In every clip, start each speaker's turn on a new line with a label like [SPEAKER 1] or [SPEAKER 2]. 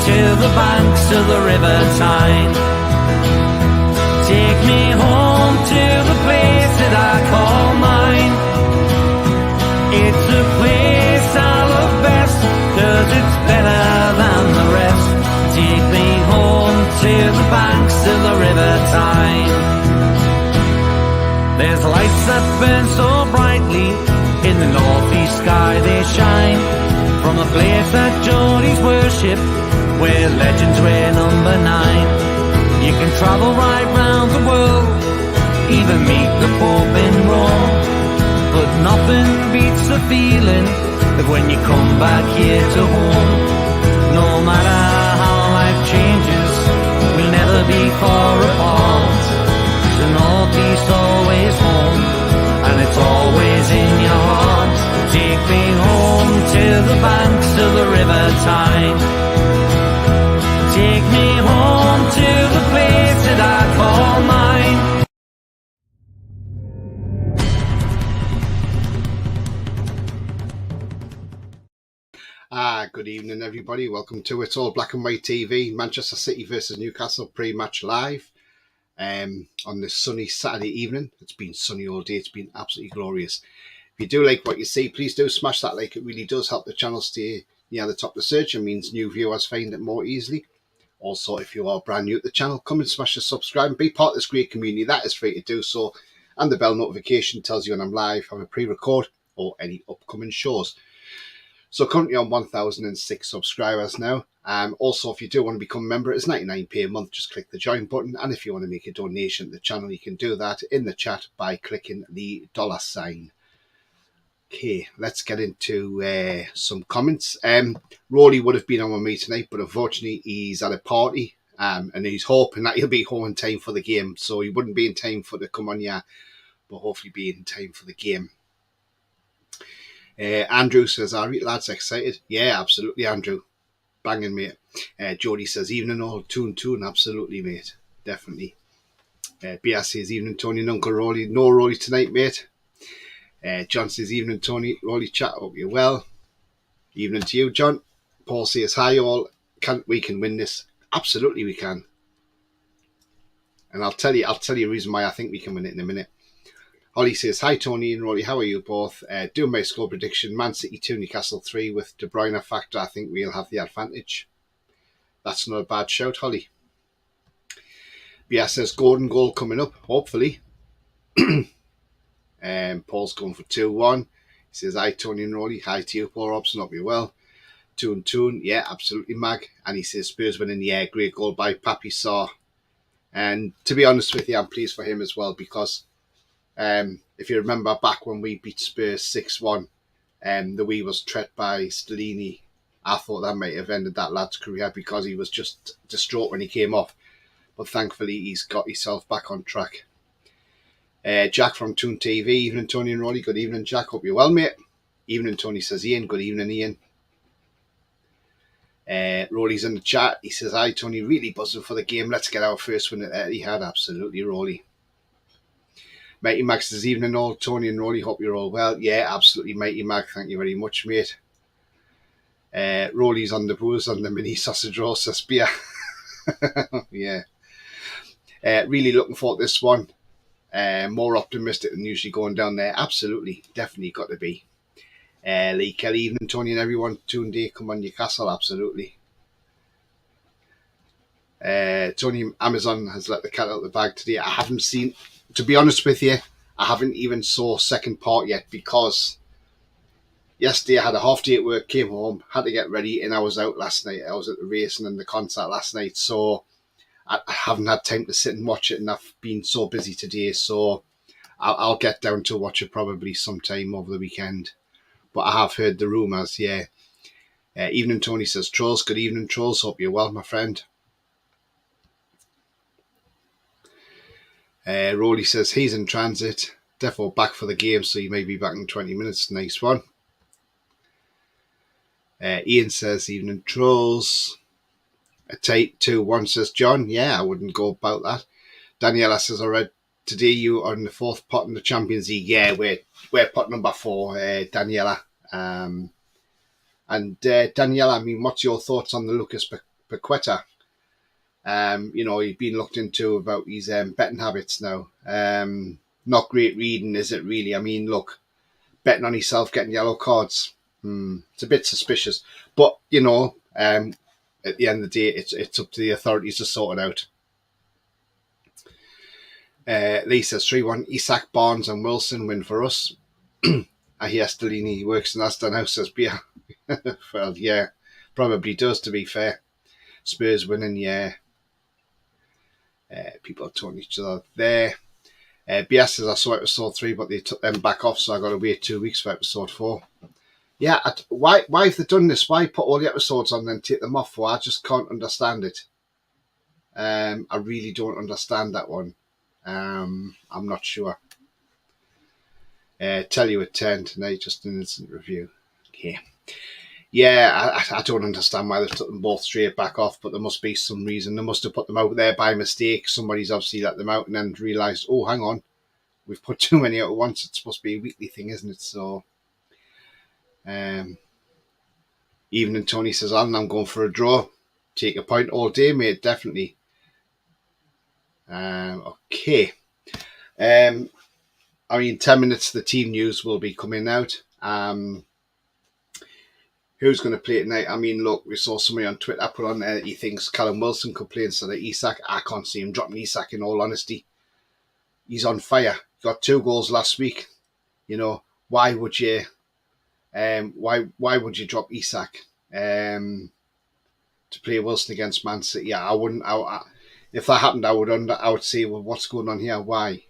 [SPEAKER 1] to the banks of the River Tyne. Take me home to the place that I call mine. It's a place I love best, 'cause it's better than the rest. Take me home to the banks of the River Tyne. There's lights that burn so brightly, in the northeast sky they shine. From the place that Geordies worship, where legends wear number 9. You can travel right round the world, even meet the Pope in Rome. But nothing beats the feeling of when you come back here to home. No matter how life changes, we'll never be far apart. The northeast always home, and it's always in your heart. Take me home to the banks of the River Tyne. Take me home to the place that I call mine.
[SPEAKER 2] Good evening, everybody. Welcome to It's All Black and White TV, Manchester City versus Newcastle pre-match live on this sunny Saturday evening. It's been sunny all day. It's been absolutely glorious. If you do like what you see, please do smash that like. It really does help the channel stay near the top of the search. It means new viewers find it more easily. Also, if you are brand new to the channel, come and smash the subscribe and be part of this great community. That is free to do so. And the bell notification tells you when I'm live, have a pre-record or any upcoming shows. So currently on 1,006 subscribers now. Also, if you do want to become a member, it's 99p a month. Just click the join button. And if you want to make a donation to the channel, you can do that in the chat by clicking the $sign. Okay, let's get into some comments. Rory would have been on with me tonight, but unfortunately he's at a party and he's hoping that he'll be home in time for the game. So he wouldn't be in time for the come on, yeah, but hopefully be in time for the game. Andrew says, are you lads excited? Yeah, absolutely, Andrew. Banging, mate. Jody says, evening all, tune, absolutely, mate. Definitely. BS says, evening, Tony and Uncle Rolly. No Rolly tonight, mate. John says, evening, Tony. Rolly chat, hope you're well. Evening to you, John. Paul says, hi all. We can win this. Absolutely we can. And I'll tell you a reason why I think we can win it in a minute. Holly says, hi Tony and Rolly, how are you both? Doing my score prediction, Man City 2, Newcastle 3 with De Bruyne factor. I think we'll have the advantage. That's not a bad shout, Holly. BS says, Gordon goal coming up, hopefully. Paul's going for 2-1. He says, hi Tony and Rolly, hi to you, Paul Robson, hope you're well. Toon, yeah, absolutely, Mag. And he says, Spurs winning the air, great goal by Papi Sarr. And to be honest with you, I'm pleased for him as well, because if you remember back when we beat Spurs 6-1, the wee was tread by Stellini. I thought that might have ended that lad's career because he was just distraught when he came off. But thankfully, he's got himself back on track. Jack from Toon TV, evening Tony and Rolly. Good evening, Jack. Hope you're well, mate. Evening, Tony, says Ian. Good evening, Ian. Rolly's in the chat. He says, hi, Tony. Really buzzing for the game. Let's get our first win at Etihad. Absolutely, Rolly. Mighty Mac says, evening all, Tony and Rolly, hope you're all well. Yeah, absolutely, Mighty Mac, thank you very much, mate. Rolly's on the booze on the mini sausage roll, says beer. Yeah. Really looking forward to this one. More optimistic than usually going down there. Absolutely, definitely got to be. Lee Kelly, evening, Tony and everyone. Tuned in, come on, Newcastle, absolutely. Tony, Amazon has let the cat out of the bag today. I haven't seen... To be honest with you, I haven't even saw second part yet because yesterday I had a half day at work, came home, had to get ready, and I was out last night. I was at the racing and the concert last night, so I haven't had time to sit and watch it, and I've been so busy today, so I'll get down to watch it probably sometime over the weekend. But I have heard the rumours, yeah. Evening, Tony says, Trolls, good evening, Trolls. Hope you're well, my friend. Rolly says he's in transit. Defo back for the game, so he may be back in 20 minutes. Nice one. Ian says, evening, Trolls. A tight 2-1, says John. Yeah, I wouldn't go about that. Daniela says, I read today you are in the fourth pot in the Champions League. Yeah, we're pot number 4, Daniela. And Daniela, I mean, what's your thoughts on the Lucas Paqueta. He's been looked into about his betting habits now. Not great reading, is it really? I mean, look, betting on himself, getting yellow cards. It's a bit suspicious. But, at the end of the day, it's up to the authorities to sort it out. Lee says 3-1. Isak, Barnes and Wilson win for us. I hear Stellini works in Aston House, says Beer. Well, yeah, probably does, to be fair. Spurs winning, yeah. People are talking each other there. BS says I saw episode 3, but they took them back off, so I got to wait 2 weeks for episode 4. Yeah, why have they done this? Why put all the episodes on and then take them off for? I just can't understand it. I really don't understand that one. I'm not sure. Tell you at 10 tonight, just an instant review. Okay. Yeah, I don't understand why they've took them both straight back off, but there must be some reason. They must have put them out there by mistake. Somebody's obviously let them out and then realised, oh, hang on, we've put too many out at once. It's supposed to be a weekly thing, isn't it? So, Evening Tony says, I'm going for a draw. Take a point all day, mate, definitely. Okay. 10 minutes, the team news will be coming out. Who's going to play tonight? I mean, look, we saw somebody on Twitter put on there, he thinks Callum Wilson could play instead of Isak. I can't see him dropping Isak, in all honesty. He's on fire. He got 2 goals last week. Why would you drop Isak to play Wilson against Man City? Yeah, I wouldn't. If that happened, I would say, well, what's going on here? Why?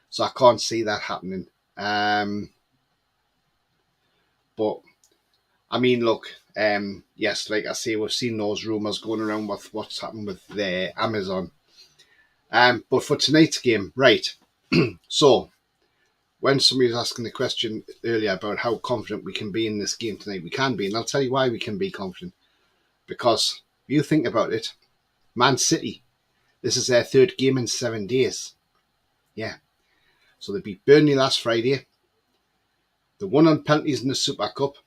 [SPEAKER 2] So I can't see that happening. But I mean, look, yes, like I say, we've seen those rumours going around with what's happened with Amazon. But for tonight's game, right, so when somebody was asking the question earlier about how confident we can be in this game tonight, we can be, and I'll tell you why we can be confident. Because you think about it, Man City, this is their 3rd game in 7 days. Yeah. So they beat Burnley last Friday. They won on penalties in the Super Cup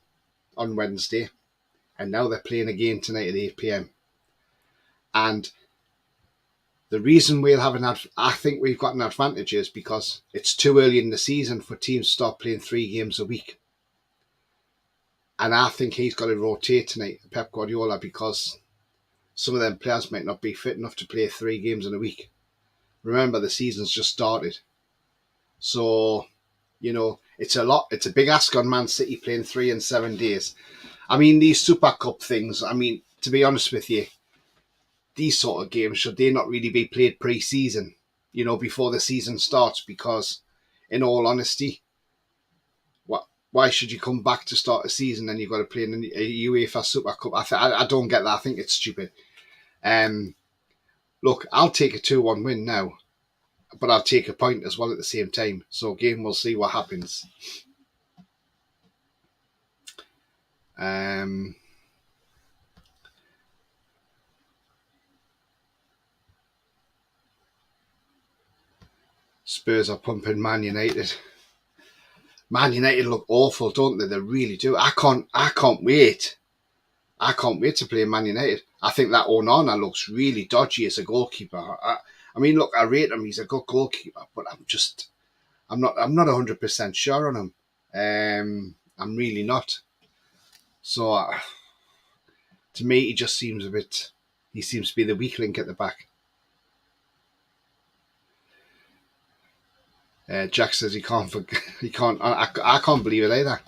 [SPEAKER 2] on Wednesday, and now they're playing again tonight at 8 p.m. And the reason I think we've got an advantage is because it's too early in the season for teams to start playing 3 games a week. And I think he's got to rotate tonight, Pep Guardiola, because some of them players might not be fit enough to play 3 games in a week. Remember, the season's just started. So, it's a big ask on Man City playing 3 in 7 days. I mean, these Super Cup things, to be honest with you, these sort of games, should they not really be played pre-season, before the season starts? Because, in all honesty, why should you come back to start a season and you've got to play in a UEFA Super Cup? I don't get that. I think it's stupid. Look, I'll take a 2-1 win now, but I'll take a point as well at the same time. So again, we'll see what happens. Spurs are pumping Man United. Man United look awful, don't they? They really do. I can't wait. I can't wait to play Man United. I think that Onana looks really dodgy as a goalkeeper. I look, I rate him. He's a good goalkeeper, but I'm not 100% sure on him. I'm really not. So, to me, he just seems he seems to be the weak link at the back. Jack says he can't. I can't believe it either.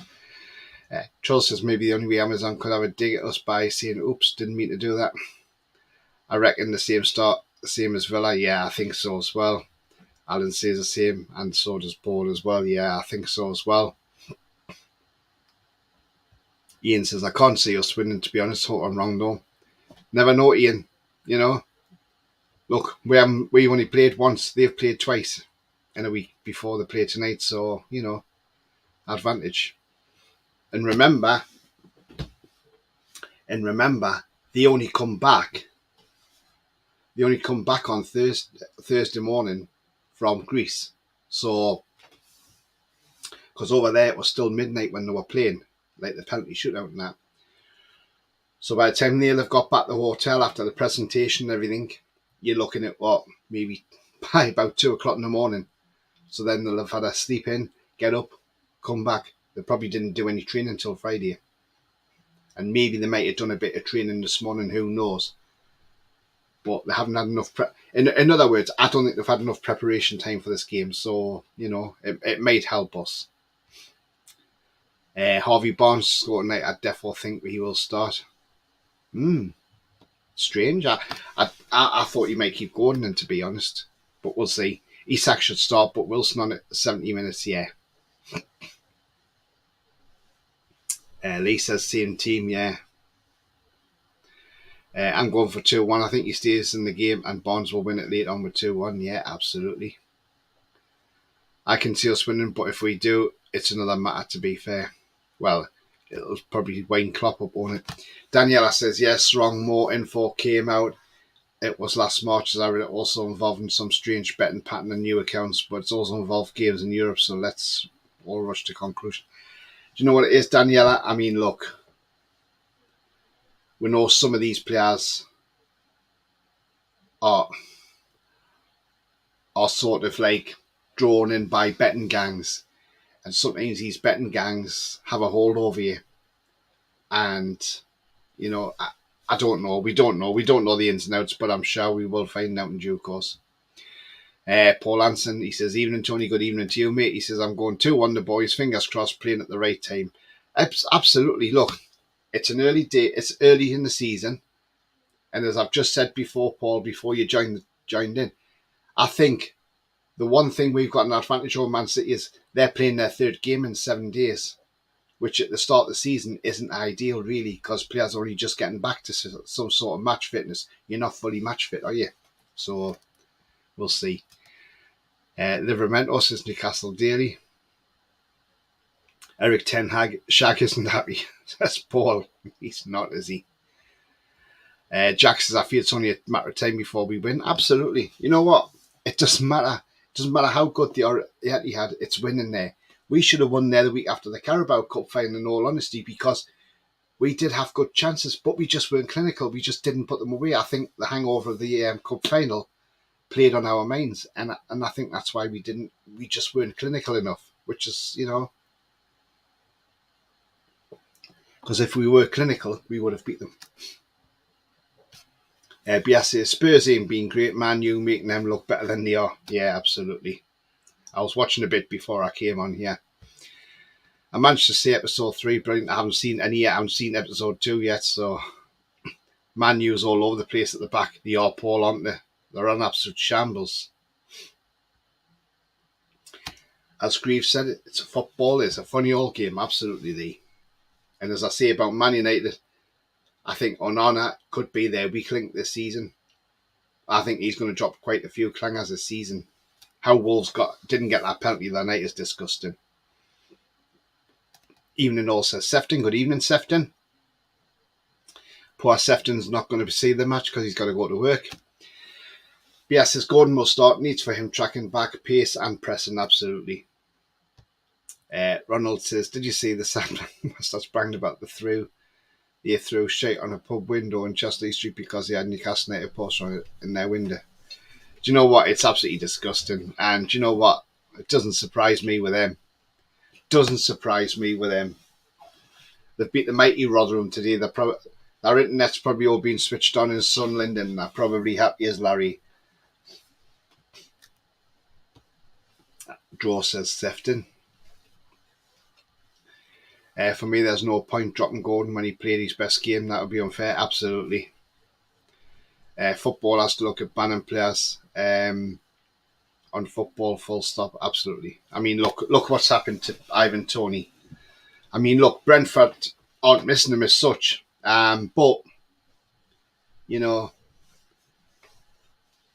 [SPEAKER 2] Charles says maybe the only way Amazon could have a dig at us by saying, "Oops, didn't mean to do that." I reckon the same as Villa. Yeah, I think so as well. Alan says the same, and so does Paul as well. Yeah, I think so as well. Ian says I can't see us winning. To be honest, hope I'm wrong though. Never know, Ian. Look, we only played once. They've played twice in a week before they play tonight. So, advantage. And remember, they only come back on Thursday morning from Greece. So, because over there it was still midnight when they were playing, like the penalty shootout and that. So by the time they'll have got back to the hotel after the presentation and everything, you're looking at what, maybe by about 2 o'clock in the morning. So then they'll have had a sleep in, get up, come back. They probably didn't do any training until Friday. And maybe they might have done a bit of training this morning, who knows. But they haven't had enough prep. In other words, I don't think they've had enough preparation time for this game. So, it might help us. Harvey Barnes scored tonight. I definitely think he will start. Strange. I thought he might keep going, and to be honest. But we'll see. Isak should start, but Wilson on it 70 minutes, yeah. Lee says same team, yeah. I'm going for 2-1. I think he stays in the game and Barnes will win it late on with 2-1. Yeah, absolutely. I can see us winning, but if we do, it's another matter, to be fair. Well, it'll probably Wayne Klopp up on it. Daniela says, yes, wrong. More info came out. It was last March, as I read it, also involving some strange betting pattern and new accounts, but it's also involved games in Europe, so let's all rush to conclusion. Do you know what it is, Daniela? I mean, look, we know some of these players are sort of like drawn in by betting gangs, and sometimes these betting gangs have a hold over you, and I don't know. We don't know the ins and outs, but I'm sure we will find out in due course. Paul Anson, he says, evening Tony, good evening to you, mate. He says, I'm going 2-1 the boys, fingers crossed, playing at the right time. Absolutely. Look, it's an early day, it's early in the season, and as I've just said before, Paul, before you joined in, I think the one thing we've got an advantage over Man City is they're playing their third game in 7 days, which at the start of the season isn't ideal, really, because players are only just getting back to some sort of match fitness. You're not fully match fit, are you? So, we'll see. Livermento says Newcastle daily. Eric Ten Hag, Shag isn't happy. That's Paul. He's not, is he? Jack says, I feel it's only a matter of time before we win. Absolutely. You know what? It doesn't matter. It doesn't matter how good the Etihad, it's winning there. We should have won there the week after the Carabao Cup final, in all honesty, because we did have good chances, but we just weren't clinical. We just didn't put them away. I think the hangover of the Cup final played on our minds, and I think that's why we just weren't clinical enough, which is, because if we were clinical, we would have beat them. Bias Spurs ain't been great. Man U making them look better than they are. Yeah, absolutely. I was watching a bit before I came on here. I managed to see episode 3, brilliant. I haven't seen any yet. I haven't seen episode 2 yet, so Man U's all over the place at the back. They are, Paul, aren't they? They're on absolute shambles. As Grieve said, it's a football. It's a funny old game, absolutely. And as I say about Man United, I think Onana could be their weak link this season. I think he's going to drop quite a few clangers this season. How Wolves didn't get that penalty that night is disgusting. Evening all says Sefton. Good evening, Sefton. Poor Sefton's not going to see the match because he's got to go to work. BS says Gordon will start. Needs for him tracking back, pace and pressing, absolutely. Ronald says, did you see the sound that's bragging about the through shite on a pub window in Chester Street because they had Newcastle United poster on it in their window? Do you know what? It's absolutely disgusting. And do you know what? It doesn't surprise me with them. They've beat the mighty Rotherham today. Their internet's probably all been switched on in Sunderland, and they're probably happy as Larry. Draw says Sefton. For me, there's no point dropping Gordon when he played his best game. That would be unfair. Absolutely. Football has to look at banning players on football, full stop. Absolutely. I mean, look what's happened to Ivan Toney. I mean, look, Brentford aren't missing him as such. But,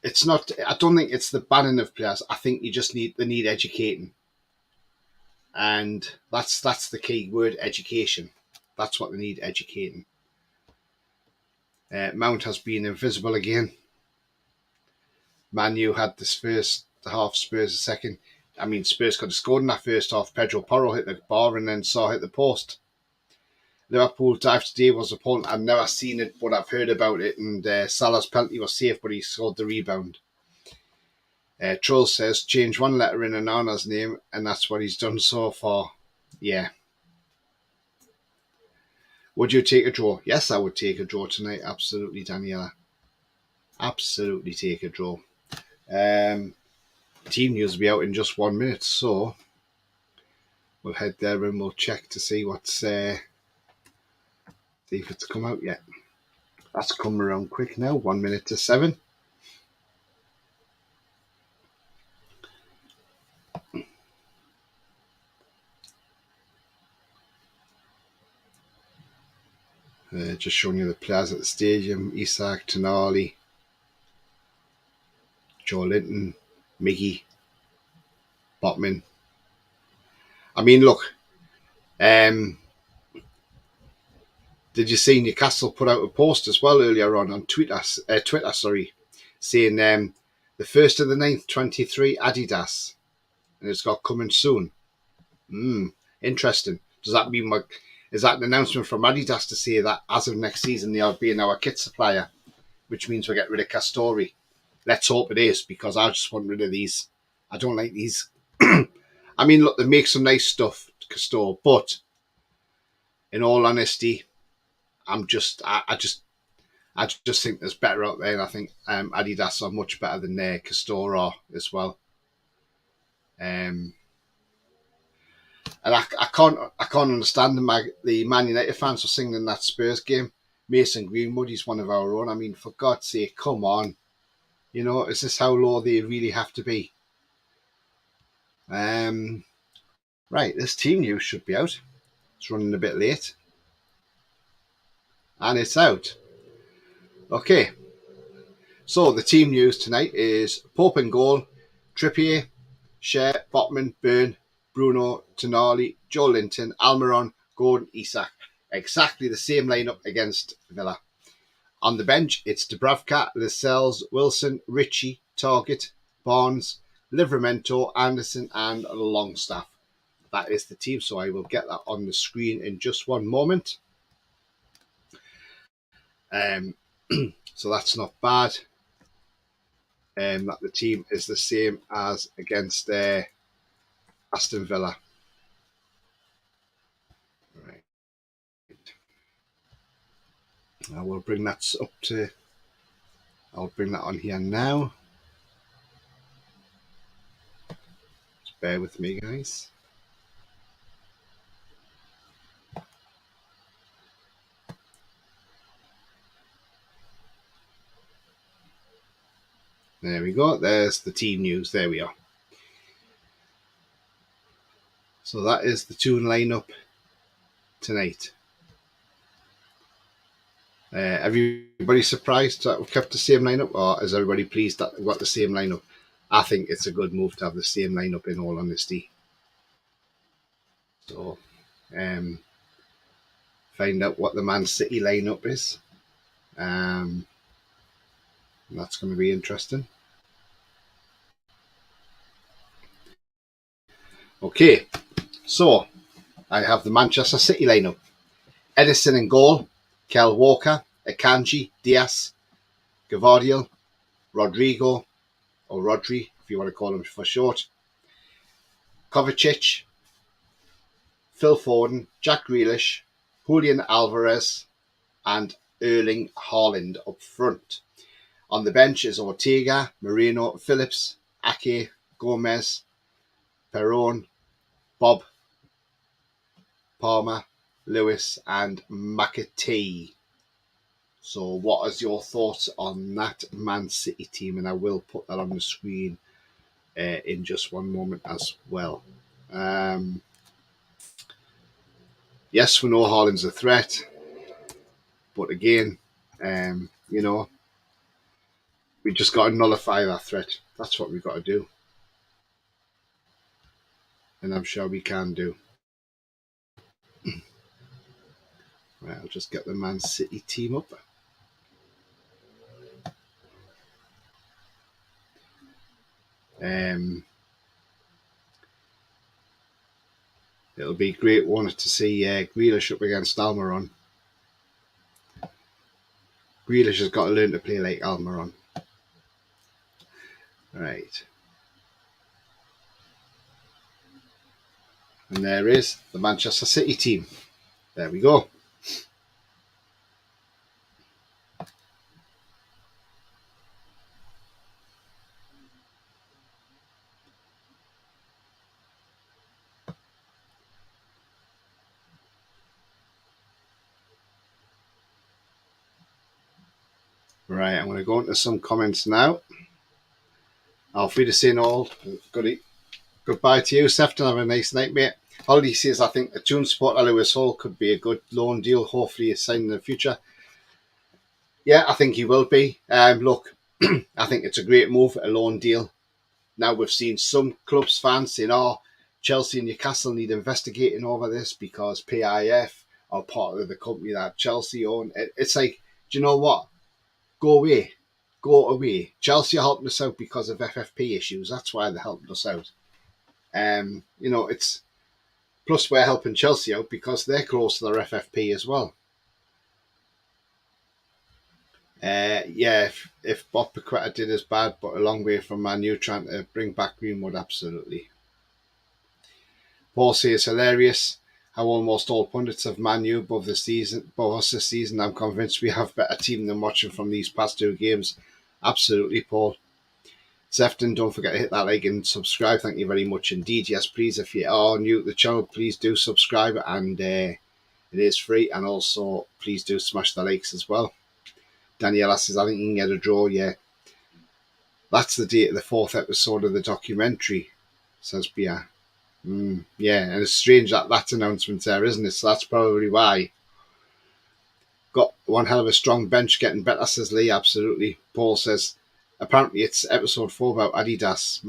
[SPEAKER 2] it's not. I don't think it's the banning of players. I think they need educating. And that's the key word, education. That's what they need, educating. Mount has been invisible again. Man U had this first half, Spurs the second. I mean, Spurs could have scored in that first half. Pedro Porro hit the bar and then Saw hit the post. Liverpool dive today was a opponent. I've never seen it, but I've heard about it. And Salah's penalty was safe, but he scored the rebound. Troll says, change one letter in Onana's name, and that's what he's done so far. Yeah. Would you take a draw? Yes, I would take a draw tonight. Absolutely, Daniela. Absolutely take a draw. Team news will be out in just 1 minute, so we'll head there and we'll check to see what's see if it's come out yet. That's come around quick now. 1 minute to 7. Just showing you the players at the stadium: Isak, Tonali, Joe Linton, Miggy, Botman. I mean, look. Did you see Newcastle put out a post as well earlier on Twitter, saying the 1st of the 9th, 23 Adidas, and it's got coming soon. Interesting. Does that mean is that an announcement from Adidas to say that as of next season they'll be our kit supplier, which means we get rid of Castori? Let's hope it is, because I just want rid of these. I don't like these. I mean, look, they make some nice stuff, Castor, but in all honesty, I just think there's better out there, and I think Adidas are much better than Castor are as well. And I can't understand the Man United fans for singing that Spurs game. Mason Greenwood, he's one of our own. I mean, for God's sake, come on. You know, is this how low they really have to be? Right, this team news should be out. It's running a bit late. And it's out. Okay. So the team news tonight is Pope in goal, Trippier, Shea, Botman, Byrne, Bruno, Tonali, Joe Linton, Almiron, Gordon, Isak. Exactly the same lineup against Villa. On the bench, it's Dubravka, Lascelles, Wilson, Ritchie, Target, Barnes, Livramento, Anderson, and Longstaff. That is the team, so I will get that on the screen in just one moment. So that's not bad. That the team is the same as against Aston Villa. Right. I will bring that up to. I'll bring that on here now. Just bear with me, guys. There we go. There's the team news. There we are. So that is the tune lineup tonight. Everybody surprised that we've kept the same lineup, or is everybody pleased that we've got the same lineup? I think it's a good move to have the same lineup, in all honesty. So, find out what the Man City lineup is. That's going to be interesting. Okay, so I have the Manchester City lineup. Edison in goal, Kel Walker, Akanji, Diaz, Gavardiol, Rodrigo, or Rodri, if you want to call him for short, Kovacic, Phil Foden, Jack Grealish, Julian Alvarez, and Erling Haaland up front. On the bench is Ortega, Moreno, Phillips, Ake, Gomez, Perron, Bob, Palmer, Lewis, and McAtee. So what is your thoughts on that Man City team? And I will put that on the screen in just one moment as well. Yes, we know Haaland's a threat. But again, you know, we just got to nullify that threat. That's what we've got to do. And I'm sure we can do. Right, I'll just get the Man City team up. It'll be great, won't it, to see Grealish up against Almiron. Grealish has got to learn to play like Almiron. Right. And there is the Manchester City team. There we go. Right, I'm going to go into some comments now. Auf Wiedersehen all. Goodbye to you, Sefton. Have a nice night, mate. Holly says, I think a June supporter Lewis Hall could be a good loan deal. Hopefully, a sign in the future. Yeah, I think he will be. Look, I think it's a great move, a loan deal. Now we've seen some clubs fans saying, oh, Chelsea and Newcastle need investigating over this because PIF are part of the company that Chelsea own. It's like, do you know what? Go away. Go away. Chelsea are helping us out because of FFP issues. That's why they're helping us out. It's plus we're helping Chelsea out because they're close to their FFP as well. If Bob Paqueta did as bad, but a long way from Man U trying to bring back Greenwood, absolutely. Paul says hilarious how almost all pundits have Man U above us this season. I'm convinced we have better team than watching from these past two games. Absolutely, Paul. Sefton, don't forget to hit that like and subscribe. Thank you very much indeed. Yes, please, if you are new to the channel, please do subscribe, and it is free. And also, please do smash the likes as well. Daniela says, I think you can get a draw, yeah. That's the date of the 4th episode of the documentary, says Bia. Yeah, and it's strange that announcement there, isn't it? So that's probably why. Got one hell of a strong bench, getting better, says Lee. Absolutely. Paul says, apparently it's episode 4 about Adidas.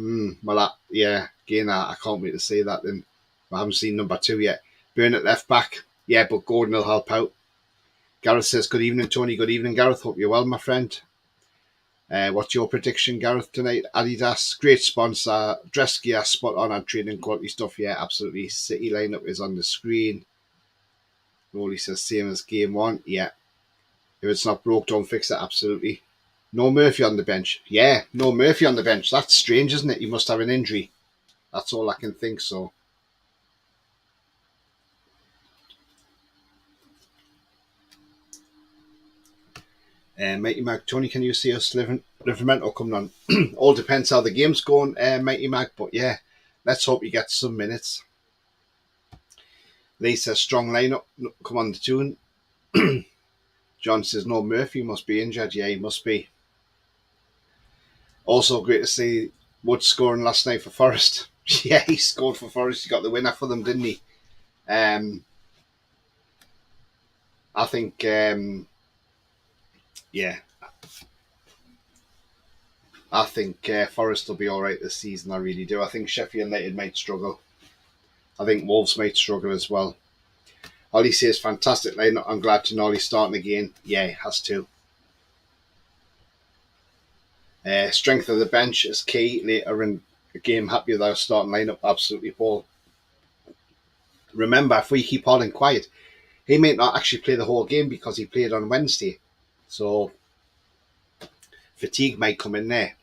[SPEAKER 2] Again, I can't wait to see that then. I haven't seen number 2 yet. Burn at left back. Yeah, but Gordon will help out. Gareth says, good evening, Tony. Good evening, Gareth. Hope you're well, my friend. What's your prediction, Gareth, tonight? Adidas, great sponsor. Dress gear, spot on and training quality stuff. Yeah, absolutely. City lineup is on the screen. Rolly says, same as game 1. Yeah. If it's not broke, don't fix it. Absolutely. No Murphy on the bench. Yeah, no Murphy on the bench. That's strange, isn't it? You must have an injury. That's all I can think so. Mighty Mag, Tony, can you see us Livermental coming on? All depends how the game's going, Mighty Mag, but yeah, let's hope you get some minutes. Lee says, strong lineup, come on the tune. John says, no, Murphy must be injured. Yeah, he must be. Also great to see Wood scoring last night for Forest. Yeah, he scored for Forest. He got the winner for them, didn't he? I think... I think Forest will be all right this season. I really do. I think Sheffield United might struggle. I think Wolves might struggle as well. Ollie says, fantastic lineup. I'm glad to know he's starting again. Yeah, he has to. Strength of the bench is key later in the game. Happy with our starting lineup. Absolutely, Paul. Remember, if we keep holding quiet, he may not actually play the whole game because he played on Wednesday. So fatigue might come in there.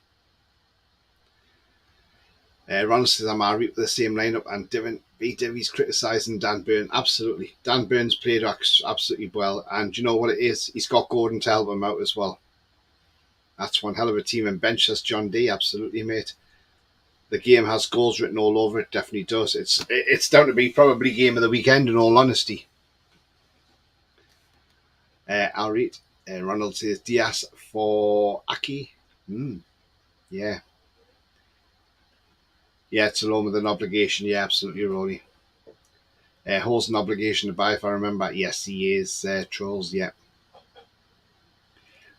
[SPEAKER 2] Ron says, I'm alright with the same lineup, and Divy's criticising Dan Burn. Absolutely. Dan Burn's played absolutely well, and you know what it is? He's got Gordon to help him out as well. That's one hell of a team, and bench says John D. Absolutely, mate. The game has goals written all over it, definitely does. It's down to be probably game of the weekend, in all honesty. I'll read. Ronald says, Diaz for Aki. Yeah. Yeah, it's a loan with an obligation. Yeah, absolutely, Rolly. Holds an obligation to buy, if I remember. Yes, he is. Trolls, yeah.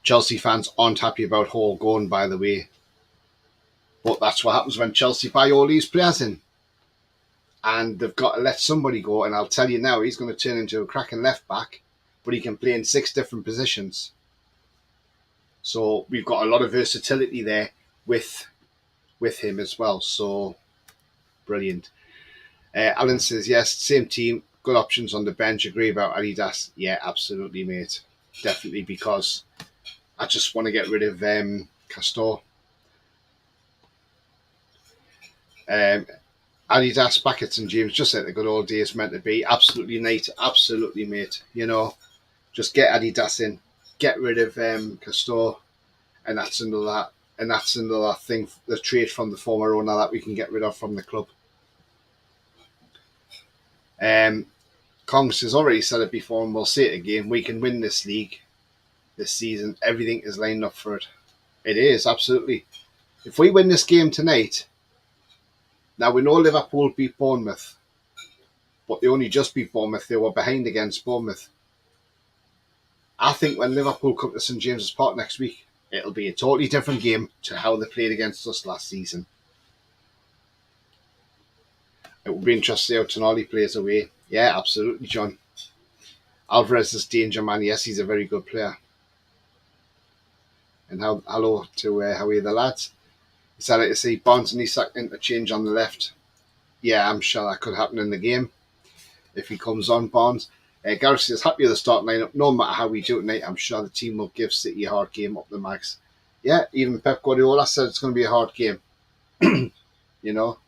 [SPEAKER 2] Chelsea fans aren't happy about Hall going, by the way. But that's what happens when Chelsea buy all these players in. And they've got to let somebody go. And I'll tell you now, he's going to turn into a cracking left back. But he can play in 6 different positions. So we've got a lot of versatility there with him as well. So brilliant. Alan says, yes, same team, good options on the bench. Agree about Adidas. Yeah, absolutely, mate. Definitely, because I just want to get rid of Castor. Adidas back at St James, just like the good old days meant to be. Absolutely, Nate. Absolutely, mate. You know, just get Adidas in, get rid of Castor, and that's another thing, the trade from the former owner that we can get rid of from the club. Congress has already said it before, and we'll say it again. We can win this league this season. Everything is lined up for it. It is, absolutely. If we win this game tonight, now we know Liverpool beat Bournemouth, but they only just beat Bournemouth. They were behind against Bournemouth. I think when Liverpool come to St James's Park next week, it'll be a totally different game to how they played against us last season. It will be interesting how Tonali plays away. Yeah, absolutely, John. Alvarez is danger man. Yes, he's a very good player. And hello to how are you, the lads? It's like to see Barnes and Isak interchange on the left. Yeah, I'm sure that could happen in the game if he comes on, Barnes. Gareth says, happy with the start lineup. No matter how we do tonight, I'm sure the team will give City a hard game up the max. Yeah, even Pep Guardiola said it's going to be a hard game. You know.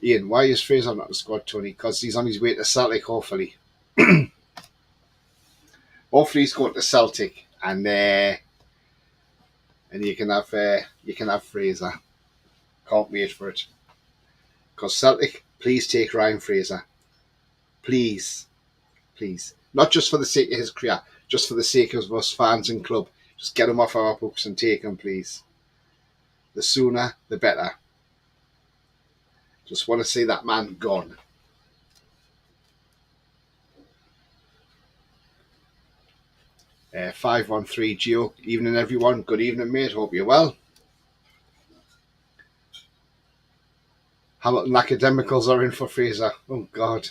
[SPEAKER 2] Ian, why is Fraser not in the squad, Tony? Because he's on his way to Celtic, hopefully. Hopefully he's going to Celtic, and you can have Fraser. Can't wait for it. Because Celtic, please take Ryan Fraser. Please. Please. Not just for the sake of his career, just for the sake of us fans and club. Just get him off our books and take him, please. The sooner, the better. Just want to see that man gone. Uh, 513 Geo. Evening, everyone. Good evening, mate. Hope you're well. Hamilton Academicals are in for Fraser. Oh, God.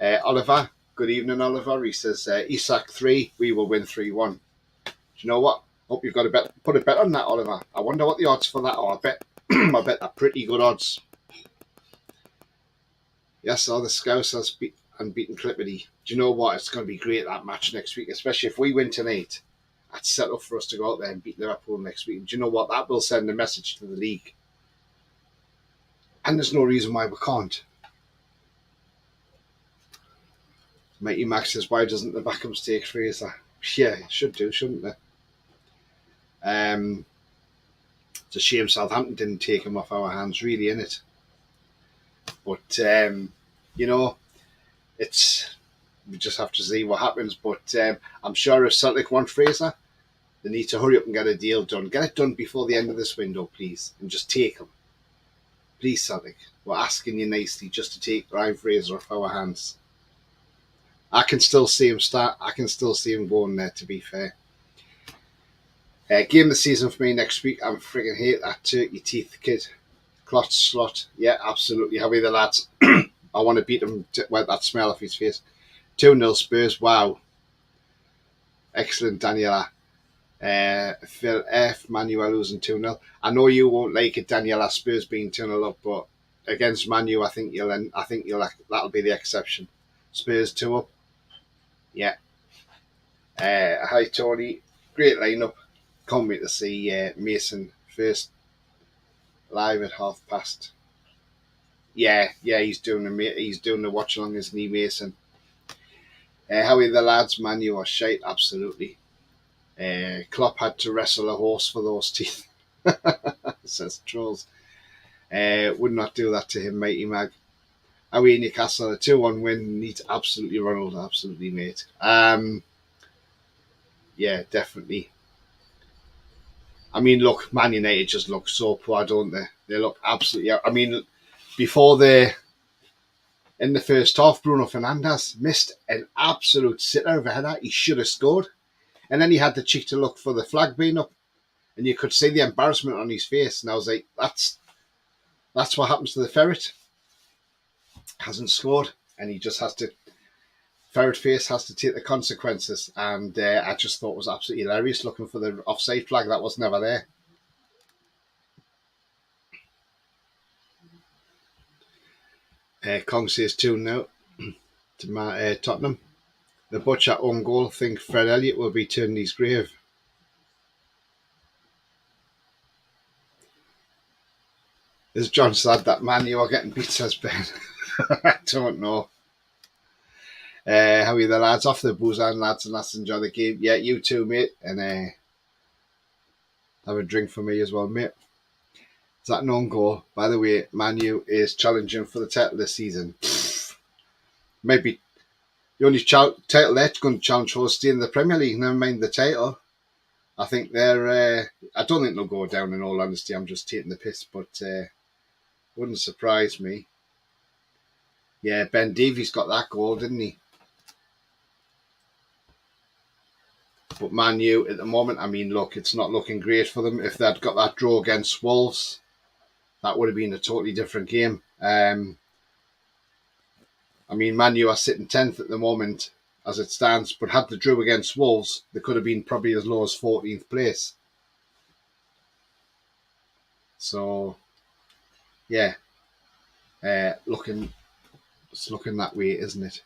[SPEAKER 2] Oliver. Good evening, Oliver. He says, Isak 3, we will win 3-1. Do you know what? Hope you've got a bet. Put a bet on that, Oliver. I wonder what the odds for that are. I bet they're pretty good odds. Yes, all the Scousers unbeaten Clippity. Do you know what? It's going to be great, that match next week, especially if we win tonight. That's set up for us to go out there and beat Liverpool next week. Do you know what? That will send a message to the league. And there's no reason why we can't. Mighty Max says, why doesn't the Beckhams take Fraser? Yeah, it should do, shouldn't they? It's a shame Southampton didn't take him off our hands, really, innit? But, you know, we just have to see what happens. But I'm sure if Celtic want Fraser, they need to hurry up and get a deal done. Get it done before the end of this window, please, and just take him. Please, Celtic, we're asking you nicely just to take Ryan Fraser off our hands. I can still see him start. I can still see him going there, to be fair. Game of the season for me next week. I'm frigging hate that turkey teeth kid. Clot slot. Yeah, absolutely. How are the lads? I want to beat him to wipe that smell off his face. 2-0 Spurs. Wow. Excellent, Daniela. Phil F. Manuel losing 2-0. I know you won't like it, Daniela, Spurs being 2-0 up, but against Manu, I think that'll be the exception. Spurs 2 up. Yeah. Hi, Tony. Great lineup. Can't wait to see Mason first live at past. Yeah, he's doing the watch along, isn't he, Mason? How are the lads? Manu or shite? Absolutely. Klopp had to wrestle a horse for those teeth. Says Trolls. Would not do that to him, Mighty Mag. How are Newcastle? A 2-1 win. Needs absolutely Ronald. Absolutely, mate. Yeah, definitely. I mean, look, Man United just look so poor, don't they? They look absolutely... I mean, in the first half, Bruno Fernandes missed an absolute sitter of a header. He should have scored. And then he had the cheek to look for the flag being up. And you could see the embarrassment on his face. And I was like, that's what happens to the ferret. Hasn't scored. And he just has to... Ferret face has to take the consequences. And I just thought it was absolutely hilarious looking for the offside flag that was never there. Kong says 2-0 to Tottenham. The Butcher own goal. Think Fred Elliott will be turning his grave. As John said, that man you are getting beat, says Ben. I don't know. How are you the lads? Off the booze and lads, and let's enjoy the game. Yeah, you too, mate. And have a drink for me as well, mate. Is that an own goal? By the way, Man U is challenging for the title this season. Maybe the only title they're going to challenge for is staying in the Premier League, never mind the title. I think they're... I don't think they'll go down, in all honesty. I'm just taking the piss, but wouldn't surprise me. Yeah, Ben Davies got that goal, didn't he? But Man U at the moment, I mean, look, it's not looking great for them. If they'd got that draw against Wolves, that would have been a totally different game. I mean, Man U are sitting 10th at the moment as it stands, but had they drew against Wolves, they could have been probably as low as 14th place. So, yeah, it's looking that way, isn't it?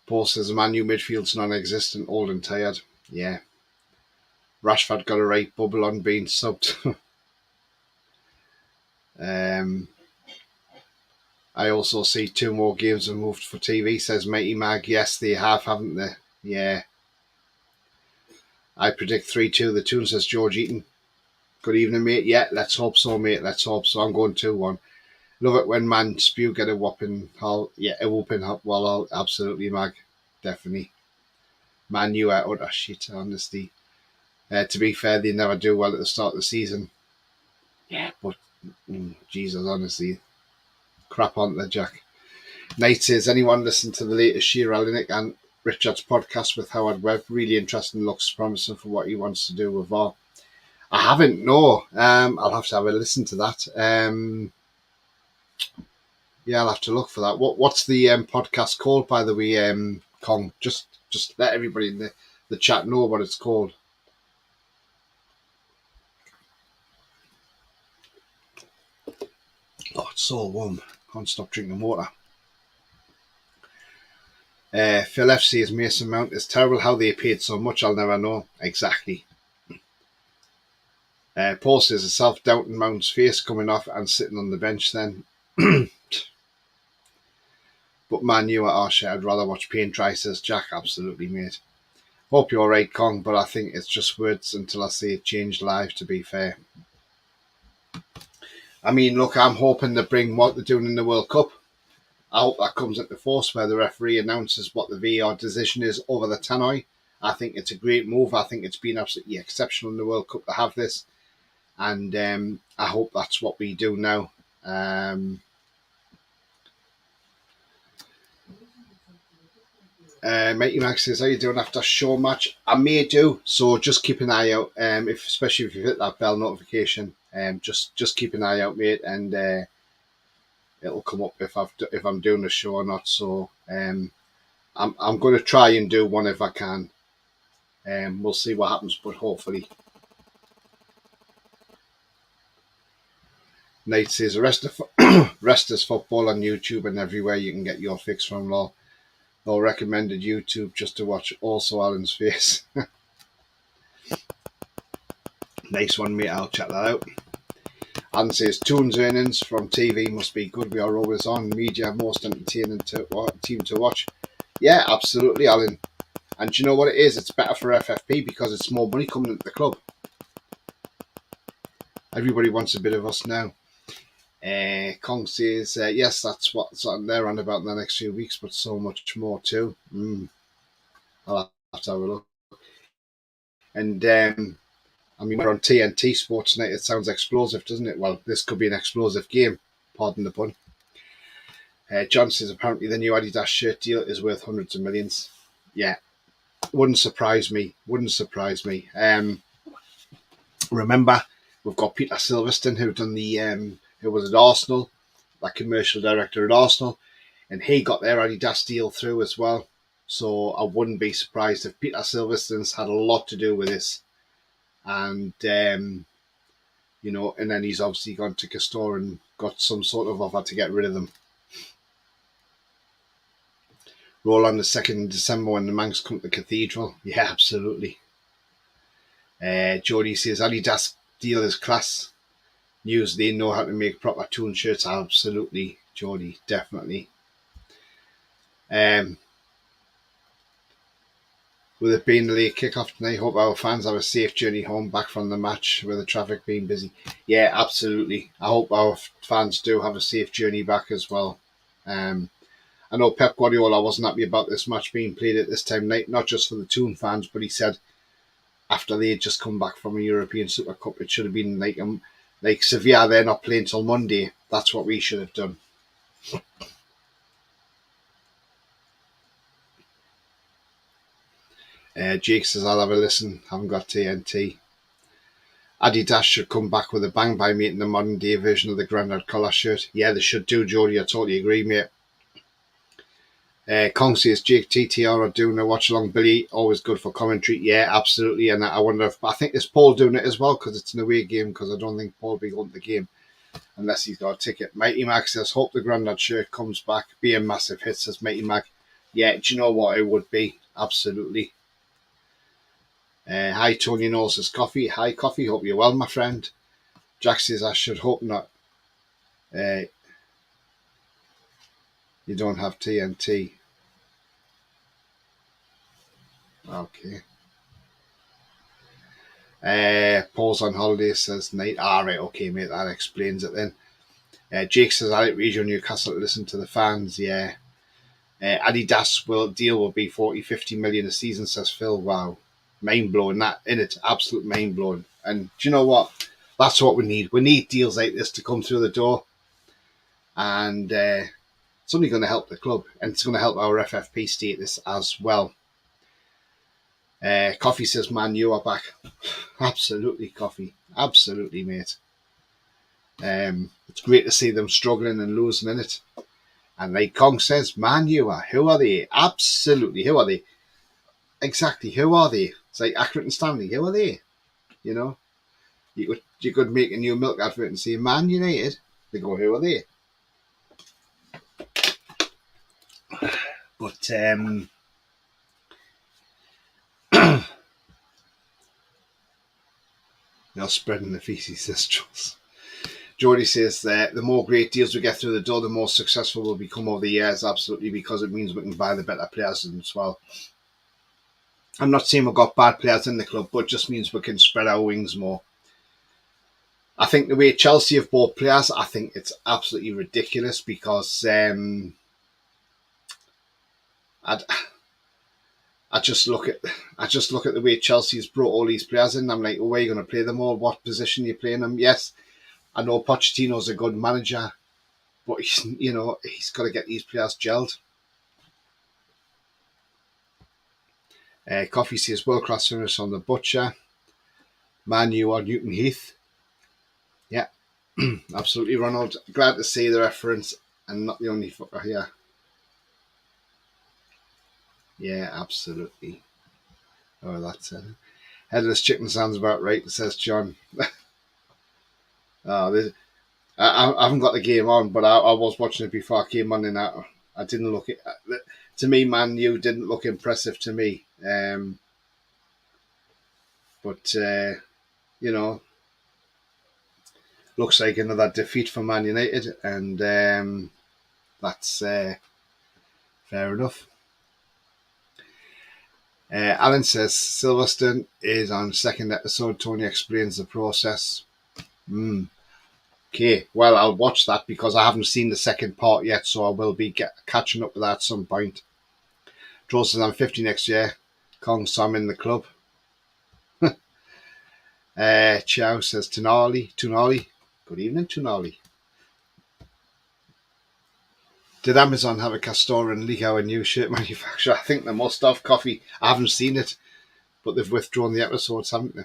[SPEAKER 2] Paul says Man U midfield's non-existent, old and tired. Yeah. Rashford got a right bubble on being subbed. I also see 2 more games have moved for TV, says Mighty Mag. Yes, they have, haven't they? Yeah. I predict 3-2 the Toon, says George Eaton. Good evening, mate. Yeah, let's hope so, mate. Let's hope so. I'm going 2-1. Love it when Man Spew get a whopping haul. Yeah, a whooping well, absolutely, Mag. Definitely. Man U are utter shit, honestly. To be fair, they never do well at the start of the season. Yeah, but Jesus, honestly, crap on the Jack. Knight says, anyone listen to the latest Sheer Alinick and Richard's podcast with Howard Webb? Really interesting, looks promising for what he wants to do with VAR. I haven't, no. I'll have to have a listen to that. Yeah, I'll have to look for that. What's the podcast called, by the way, Kong? Just let everybody in the chat know what it's called. Oh, it's so warm. Can't stop drinking water. Phil F says Mason Mount is terrible. How they paid so much, I'll never know. Exactly. Paul says a self-doubting Mount's face coming off and sitting on the bench then. But Man U at Arshire, I'd rather watch paint dry, says Jack. Absolutely, mate. Hope you're right, Kong, but I think it's just words until I see it change live, to be fair. I mean, look, I'm hoping to bring what they're doing in the World Cup. I hope that comes into force where the referee announces what the VAR decision is over the tannoy. I think it's a great move. I think it's been absolutely exceptional in the World Cup to have this. And I hope that's what we do now. Mighty Max says, how you doing after show match? I may do, so just keep an eye out. Especially if you hit that bell notification, just keep an eye out, mate, and it'll come up if I'm doing a show or not. So I'm going to try and do one if I can. We'll see what happens, but hopefully. Knight says, rest is football on YouTube and everywhere you can get your fix from Law. Or recommended YouTube just to watch also Alan's face. Nice one, mate. I'll check that out. Alan says, Toon's earnings from TV must be good. We are always on media, most entertaining team to watch. Yeah, absolutely, Alan. And do you know what it is? It's better for FFP because it's more money coming into the club. Everybody wants a bit of us now. Kong says, yes, that's what's on there and about in the next few weeks, but so much more too. I'll have to have a look. And I mean, we're on TNT Sports tonight. It sounds explosive, doesn't it? Well, this could be an explosive game. Pardon the pun. John says, apparently the new Adidas shirt deal is worth hundreds of millions. Yeah, wouldn't surprise me. Remember, we've got Peter Silverstone who done the who was at Arsenal, that commercial director at Arsenal, and he got their Adidas deal through as well. So I wouldn't be surprised if Peter Silverstone's had a lot to do with this. and you know, and then he's obviously gone to Castore and got some sort of offer to get rid of them. Roll on the 2nd of December when the Manx come to the Cathedral. Yeah, absolutely. Jody says Adidas deal is class. News they know how to make proper tune shirts. Absolutely, Jody, definitely. With it being the late kick-off tonight, hope our fans have a safe journey home back from the match with the traffic being busy. Yeah, absolutely. I hope our fans do have a safe journey back as well. I know Pep Guardiola wasn't happy about this match being played at this time of night, not just for the Toon fans, but he said after they had just come back from a European Super Cup, it should have been like Sevilla, they're not playing till Monday. That's what we should have done. Jake says, I'll have a listen. Haven't got TNT. Adidas should come back with a bang by making the modern day version of the Grandad collar shirt. Yeah, they should do, Jody. I totally agree, mate. Kong says, Jake TTR are doing a watch along. Billy, always good for commentary. Yeah, absolutely. And I wonder if, I think, is Paul doing it as well because it's an away game, because I don't think Paul will be going to the game unless he's got a ticket. Mighty Mac says, hope the Grandad shirt comes back. Be a massive hit, says Mighty Mac. Yeah, do you know what it would be? Absolutely. Hi, Tony Knowles says, Coffee. Hi, Coffee. Hope you're well, my friend. Jack says, I should hope not. You don't have TNT. Okay. Paul's on holiday, says Nate. Right, okay, mate, that explains it then. Jake says, I like Radio Newcastle to listen to the fans. Yeah. Adidas deal will be 40-50 million a season, says Phil. Wow. Mind blowing, that in it. Absolute mind blowing. And do you know what? That's what we need. We need deals like this to come through the door. And it's only going to help the club. And it's going to help our FFP status as well. Coffee says, man, you are back. Absolutely, Coffee. Absolutely, mate. It's great to see them struggling and losing in it. And like Kong says, man, you are. Who are they? Absolutely. Who are they? Exactly. Who are they? It's like Accrington and Stanley. Who are they? You know? You could make a new milk advert and say, Man United. They go, who are they? But, they're spreading the feces, says Jules. Jody says that the more great deals we get through the door, the more successful we'll become over the years. Absolutely, because it means we can buy the better players as well. I'm not saying we've got bad players in the club, but it just means we can spread our wings more. I think the way Chelsea have bought players, I think it's absolutely ridiculous because I just look at the way Chelsea's brought all these players in. I'm like, where are you going to play them all? What position are you playing them? Yes, I know Pochettino's a good manager, but he's got to get these players gelled. Coffee says world class finish on the Butcher. Man U or Newton Heath. Yeah, absolutely, Ronald. Glad to see the reference and not the only fucker here. Yeah, absolutely. Oh, that's it. Headless chicken sounds about right, says John. I haven't got the game on, but I was watching it before I came on, and I didn't look. To me, Man U didn't look impressive to me. But looks like another defeat for Man United, and that's fair enough. Alan says Silverstone is on second episode. Tony explains the process. Okay, well, I'll watch that because I haven't seen the second part yet, so I will be catching up with that at some point. Joel says I'm 50 next year. Kong, so I'm in the club. Chow says Tunali. Good evening, Tunali. Did Amazon have a Castore and leak our new shirt manufacturer? I think they must have. Coffee. I haven't seen it, but they've withdrawn the episodes, haven't they?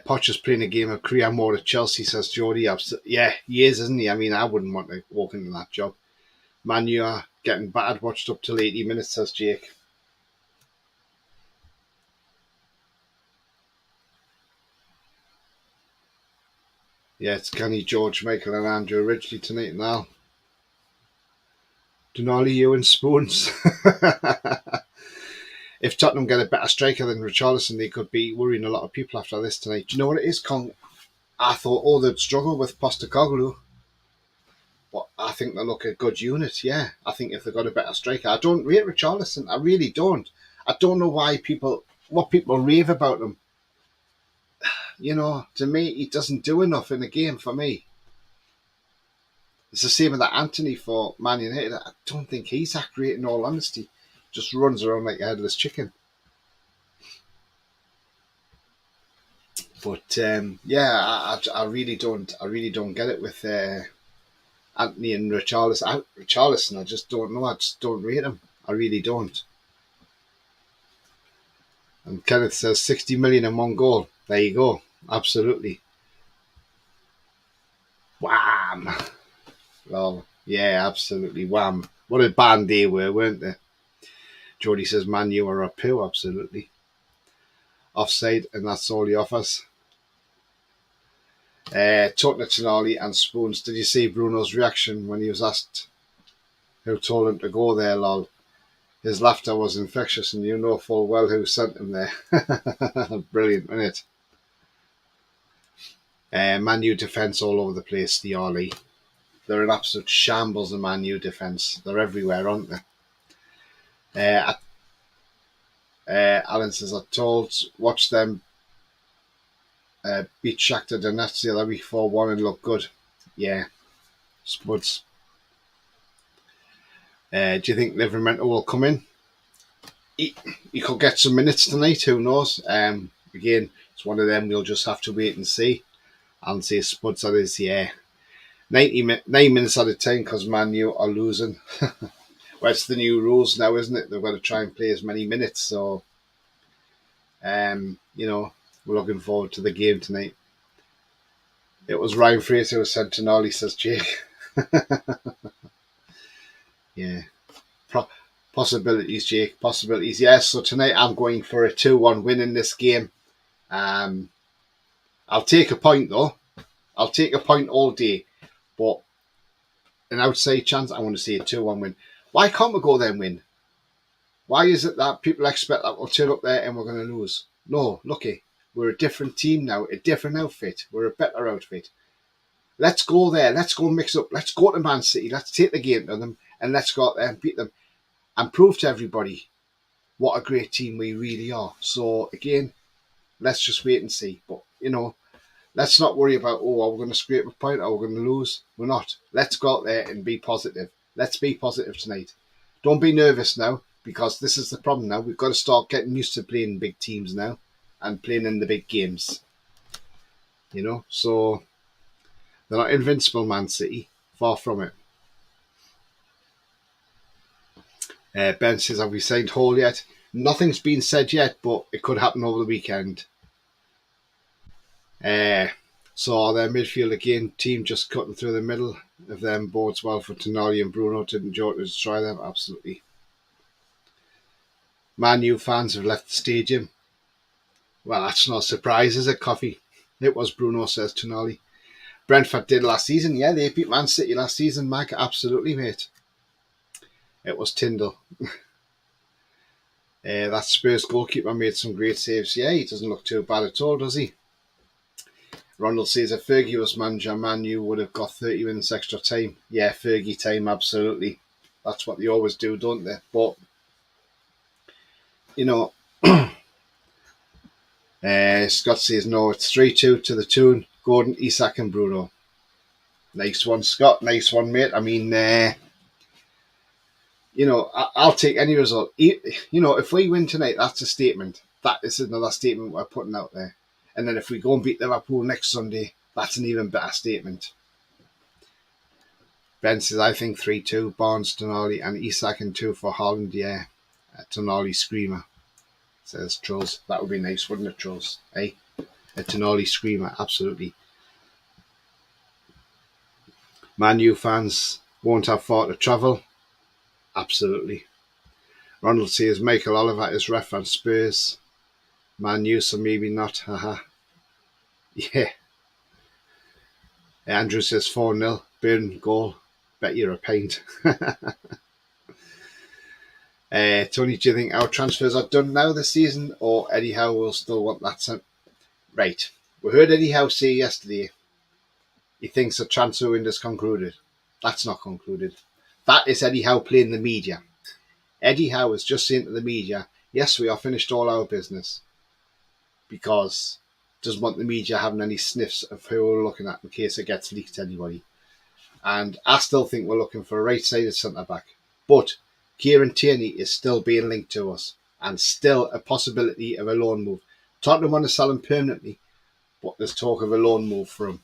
[SPEAKER 2] Poch is playing a game of career mode at Chelsea, says Jody. Yeah, he is, isn't he? I mean, I wouldn't want to walk into that job. Man, you are getting battered, watched up till 80 minutes, says Jake. Yeah, it's Kenny, George, Michael and Andrew Ridgely tonight now. Denali, you and Spoons. If Tottenham get a better striker than Richarlison, they could be worrying a lot of people after this tonight. Do you know what it is, Kong? I thought, they'd struggle with Postecoglou. But I think they look a good unit, yeah. I think if they've got a better striker. I don't rate Richarlison. I really don't. I don't know what people rave about him. You know, to me, he doesn't do enough in the game for me. It's the same with that Anthony for Man United. I don't think he's that great in all honesty. Just runs around like a headless chicken. But yeah, I really don't get it with Anthony and Richarlison. Richarlison, I just don't know. I just don't rate him. I really don't. And Kenneth says 60 million in one goal. There you go. Absolutely. Wham! Well, yeah, absolutely. Wham. What a band they were, weren't they? Jody says, Man, you are a poo. Absolutely. Offside, and that's all he offers. Talking to Tonali and Spoons, did you see Bruno's reaction when he was asked who told him to go there, lol? His laughter was infectious, and you know full well who sent him there. Brilliant, isn't it? Man U defence all over the place, the Ollie. They're an absolute shambles of Man U defence. They're everywhere, aren't they? Alan says, I told, watch them beat Shakhtar Donetsk the other week 4-1 and look good. Yeah, Spuds. Do you think Livramento will come in? He could get some minutes tonight, who knows? Again, it's one of them we'll just have to wait and see. And say Spuds that is, yeah. 9 minutes at a time because Man U are losing. Well, it's the new rules now, isn't it? They've got to try and play as many minutes. So, you know, we're looking forward to the game tonight. It was Ryan Fraser who said Tonali, says Jake. Yeah. Possibilities, Jake. Possibilities. Yes, so tonight I'm going for a 2-1 win in this game. I'll take a point, though. I'll take a point all day. But an outside chance, I want to see a 2-1 win. Why can't we go there and win? Why is it that people expect that we'll turn up there and we're going to lose? No, looky. We're a different team now, a different outfit. We're a better outfit. Let's go there. Let's go mix up. Let's go to Man City. Let's take the game to them and let's go out there and beat them and prove to everybody what a great team we really are. So, again, let's just wait and see. But, you know, let's not worry about, are we going to scrape a point? Are we going to lose? We're not. Let's go out there and be positive. Let's be positive tonight. Don't be nervous now, because this is the problem now. We've got to start getting used to playing big teams now and playing in the big games. You know, so they're not invincible, Man City. Far from it. Ben says, have we signed Hall yet? Nothing's been said yet, but it could happen over the weekend. So their midfield again, team just cutting through the middle of them bodes well for Tonali and Bruno. Didn't Jota destroy them? Absolutely. Man U fans have left the stadium. Well, that's not a surprise, is it, Coffee? It was Bruno, says Tonali. Brentford did last season. Yeah, they beat Man City last season, Mike. Absolutely, mate. It was Tyndall. That Spurs goalkeeper made some great saves. Yeah, he doesn't look too bad at all, does he? Ronald says if Fergie was manager, Man U would have got 30 minutes extra time. Yeah, Fergie time, absolutely. That's what they always do, don't they? But, you know, Scott says no, it's 3-2 to the tune. Gordon, Isak and Bruno. Nice one, Scott. Nice one, mate. I mean, you know, I'll take any result. You know, if we win tonight, that's a statement. That is another statement we're putting out there. And then if we go and beat Liverpool next Sunday, that's an even better statement. Ben says, I think 3-2, Barnes, Tonali, and Isak and 2 for Holland. Yeah, Tonali screamer, says Trolls. That would be nice, wouldn't it, Trolls? Hey, a Tonali screamer, absolutely. Man U fans won't have far to travel. Absolutely. Ronald says, Michael Oliver is ref on Spurs. Man U, so maybe not. Haha. Yeah. Andrew says 4-0. Burn goal. Bet you're a paint. Tony, do you think our transfers are done now this season, or Eddie Howe will still want that? Right. We heard Eddie Howe say yesterday he thinks the transfer window's concluded. That's not concluded. That is Eddie Howe playing the media. Eddie Howe is just saying to the media, yes, we have finished all our business, because doesn't want the media having any sniffs of who we're looking at in case it gets leaked to anybody. And I still think we're looking for a right-sided centre-back. But Kieran Tierney is still being linked to us, and still a possibility of a loan move. Tottenham want to sell him permanently, but there's talk of a loan move for him.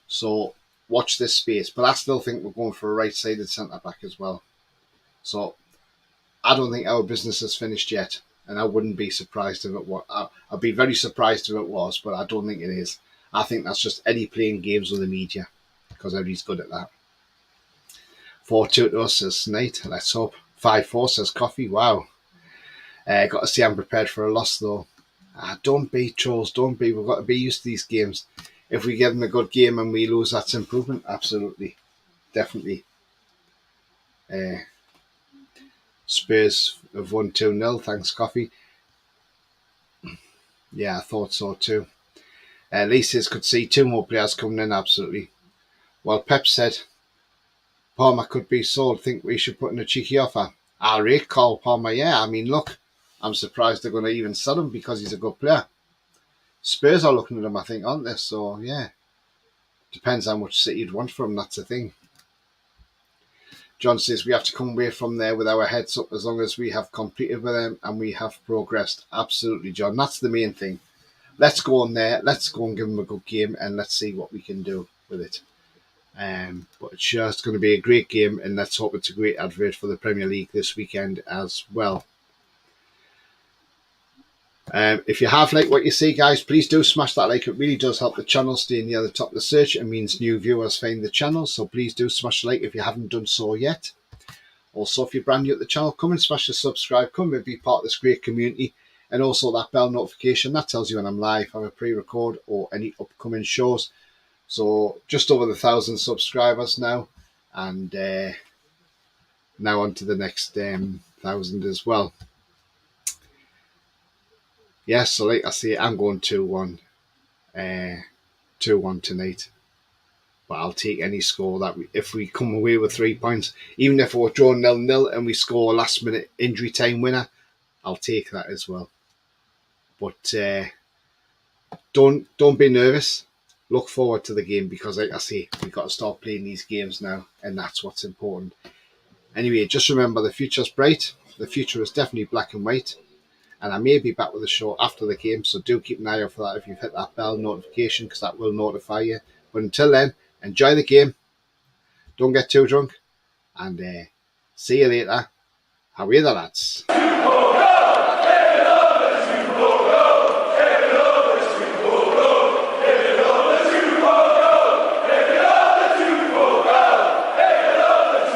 [SPEAKER 2] So watch this space. But I still think we're going for a right-sided centre-back as well. So I don't think our business is finished yet, and I wouldn't be surprised if it was. I'd be very surprised if it was, but I don't think it is. I think that's just Eddie playing games with the media, because Eddie's good at that. 4-2 to us, says Nate. Let's hope. 5-4, says Coffee. Wow. Got to say I'm prepared for a loss, though. Don't be, trolls. Don't be. We've got to be used to these games. If we give them a good game and we lose, that's improvement. Absolutely. Definitely. Spurs have won 2-0. Thanks, Coffee. Yeah, I thought so too. Lisa's could see 2 more players coming in. Absolutely. Well, Pep said Palmer could be sold. Think we should put in a cheeky offer. I'll rate Cole Palmer. Yeah, I mean, look, I'm surprised they're going to even sell him because he's a good player. Spurs are looking at him, I think, aren't they? So, yeah. Depends how much City you'd want from him. That's the thing. John says we have to come away from there with our heads up as long as we have competed with them and we have progressed. Absolutely, John. That's the main thing. Let's go on there. Let's go and give them a good game and let's see what we can do with it. But it's just going to be a great game, and let's hope it's a great advert for the Premier League this weekend as well. If you have liked what you see, guys, please do smash that like. It really does help the channel stay near the top of the search. It means new viewers find the channel, so please do smash the like if you haven't done so yet. Also, if you're brand new at the channel, come and smash the subscribe. Come and be part of this great community. And also that bell notification, that tells you when I'm live, have a pre-record or any upcoming shows. So just over 1,000 subscribers now, and now on to the next 1,000 as well. Yes, so like I say, I'm going 2-1, 2-1 tonight. But I'll take any score that if we come away with 3 points, even if we're drawn 0-0 and we score a last-minute injury time winner, I'll take that as well. But don't be nervous. Look forward to the game because, like I say, we've got to start playing these games now, and that's what's important. Anyway, just remember the future's bright. The future is definitely black and white. And I may be back with a show after the game, so do keep an eye out for that if you've hit that bell notification, because that will notify you. But until then, enjoy the game. Don't get too drunk. And see you later. How are you, lads?